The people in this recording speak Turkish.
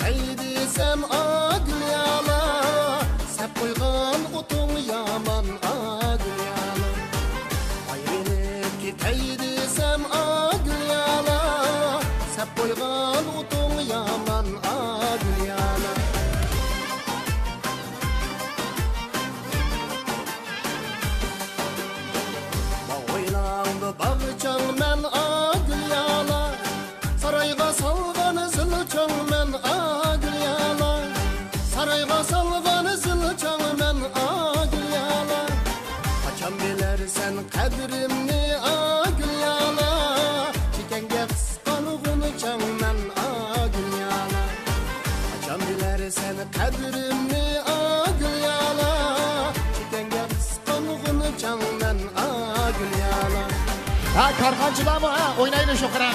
ketay desem agıl yala, sep koygan otung yaman agıl yala. Ayrılıp ketay desem agıl yala, sep koygan otung yaman agıl yala. Bağıylandı bağçang men agıl yala, sarayga salgan zilçang men agıl yala, sarayga salgan zilçang men agıl yala. Kaçan bilersen kadrimni agıl yala, çekenge kıskanğını çang men agıl yala. Kaçan bilersen kadrimni agıl yala, çekenge kıskanğını çang men agıl yala. Ha kargancılar mı ha? Oynayın şu kıran.